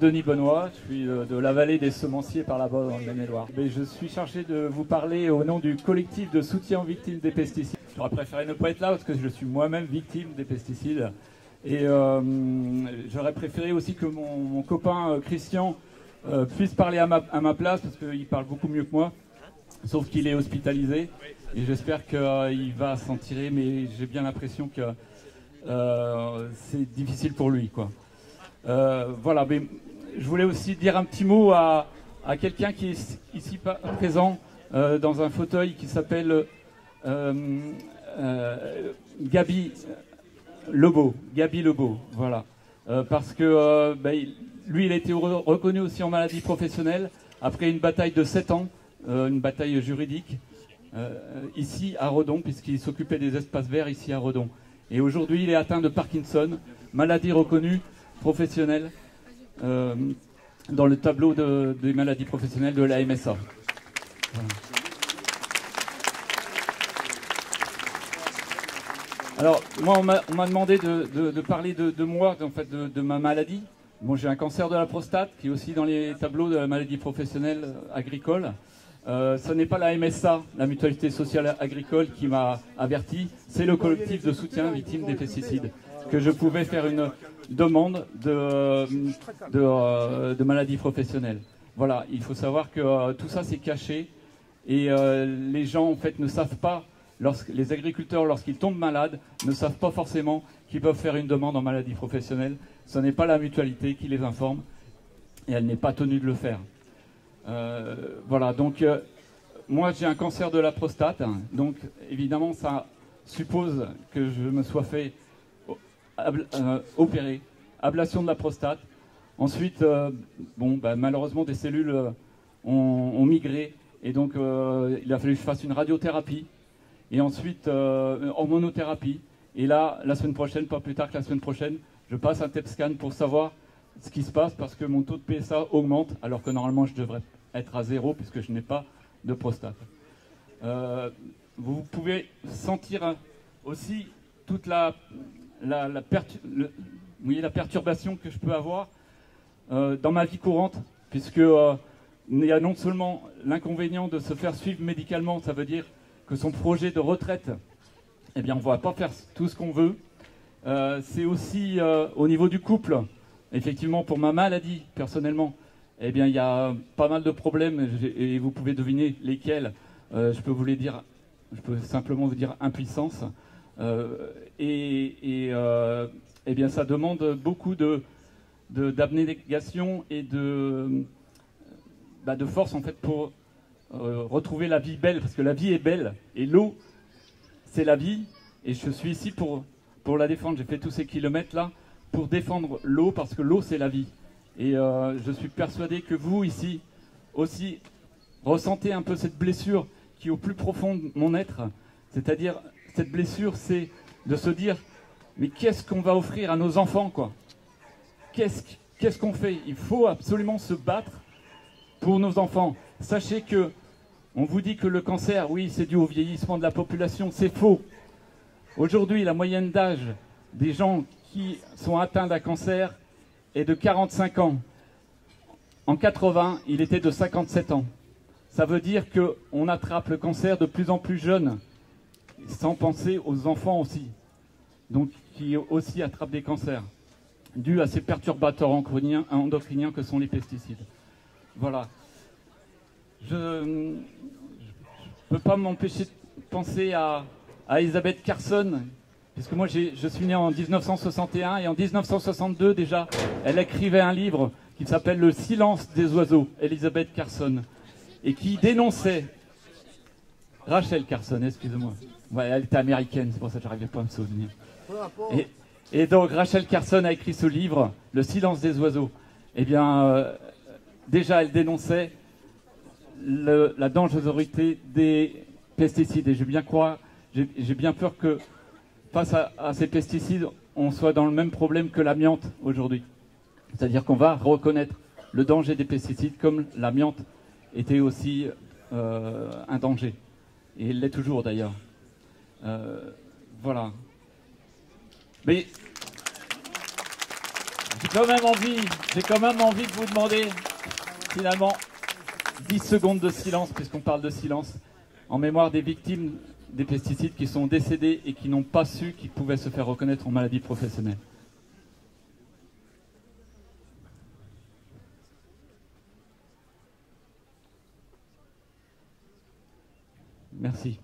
Denis Benoît, je suis de la vallée des semenciers par là-bas dans le Maine-et-Loire. Mais je suis chargé de vous parler au nom du collectif de soutien aux victimes des pesticides. J'aurais préféré ne pas être là parce que je suis moi-même victime des pesticides. Et j'aurais préféré aussi que mon copain Christian puisse parler à ma place parce qu'il parle beaucoup mieux que moi. Sauf qu'il est hospitalisé et j'espère qu'il va s'en tirer, mais j'ai bien l'impression que c'est difficile pour lui, quoi. Voilà, mais je voulais aussi dire un petit mot à quelqu'un qui est ici présent dans un fauteuil qui s'appelle Gabi Lebeau, voilà. Parce que lui, il a été reconnu aussi en maladie professionnelle après une bataille de 7 ans. Une bataille juridique ici à Redon, puisqu'il s'occupait des espaces verts ici à Redon. Et aujourd'hui, il est atteint de Parkinson, maladie reconnue professionnelle dans le tableau des maladies professionnelles de la MSA. Voilà. Alors, moi, on m'a demandé de parler de moi, en fait, de ma maladie. Bon, j'ai un cancer de la prostate qui est aussi dans les tableaux de la maladie professionnelle agricole. Ce n'est pas la MSA, la Mutualité Sociale Agricole, qui m'a averti, c'est le collectif de soutien victimes des pesticides, que je pouvais faire une demande de maladie professionnelle. Voilà, il faut savoir que tout ça c'est caché et les gens en fait ne savent pas, les agriculteurs lorsqu'ils tombent malades, ne savent pas forcément qu'ils peuvent faire une demande en maladie professionnelle. Ce n'est pas la mutualité qui les informe et elle n'est pas tenue de le faire. Voilà, donc moi j'ai un cancer de la prostate, hein, donc évidemment ça suppose que je me sois fait opérer, ablation de la prostate. Ensuite, malheureusement des cellules ont migré et donc il a fallu que je fasse une radiothérapie et ensuite hormonothérapie. Et là, la semaine prochaine, pas plus tard que la semaine prochaine, je passe un TEP scan pour savoir ce qui se passe parce que mon taux de PSA augmente alors que normalement je devrais être à 0 puisque je n'ai pas de prostate. Vous pouvez sentir aussi toute la perturbation que je peux avoir dans ma vie courante puisque il y a non seulement l'inconvénient de se faire suivre médicalement, ça veut dire que son projet de retraite, eh bien on ne va pas faire tout ce qu'on veut. C'est aussi au niveau du couple. Effectivement, pour ma maladie, personnellement, eh bien, il y a pas mal de problèmes et vous pouvez deviner lesquels. Je peux simplement vous dire impuissance. Eh bien, ça demande beaucoup d'abnégation et de force en fait pour retrouver la vie belle, parce que la vie est belle et l'eau, c'est la vie. Et je suis ici pour la défendre. J'ai fait tous ces kilomètres là pour défendre l'eau parce que l'eau c'est la vie. Et je suis persuadé que vous ici aussi ressentez un peu cette blessure qui est au plus profond de mon être. C'est-à-dire cette blessure c'est de se dire mais qu'est-ce qu'on va offrir à nos enfants quoi? Qu'est-ce qu'on fait? Il faut absolument se battre pour nos enfants. Sachez que on vous dit que le cancer, oui, c'est dû au vieillissement de la population, c'est faux. Aujourd'hui, la moyenne d'âge des gens qui sont atteints d'un cancer est de 45 ans. En 80, il était de 57 ans. Ça veut dire qu'on attrape le cancer de plus en plus jeune, sans penser aux enfants aussi, donc qui aussi attrapent des cancers, dus à ces perturbateurs endocriniens que sont les pesticides. Voilà. Je ne peux pas m'empêcher de penser à Elisabeth Carson, puisque moi je suis né en 1961 et en 1962 déjà, elle écrivait un livre qui s'appelle Le silence des oiseaux, Elisabeth Carson, et qui dénonçait Rachel Carson, excusez-moi. Ouais, elle était américaine, c'est pour ça que j'arrivais pas à me souvenir. Et donc Rachel Carson a écrit ce livre, Le silence des oiseaux. Eh bien, déjà elle dénonçait la dangerosité des pesticides. Et j'ai bien peur que face à ces pesticides, on soit dans le même problème que l'amiante aujourd'hui. C'est-à-dire qu'on va reconnaître le danger des pesticides comme l'amiante était aussi un danger. Et il l'est toujours d'ailleurs. Voilà. Mais j'ai quand même envie de vous demander, finalement, 10 secondes de silence, puisqu'on parle de silence, en mémoire des victimes des pesticides qui sont décédées et qui n'ont pas su qu'ils pouvaient se faire reconnaître en maladie professionnelle. Merci.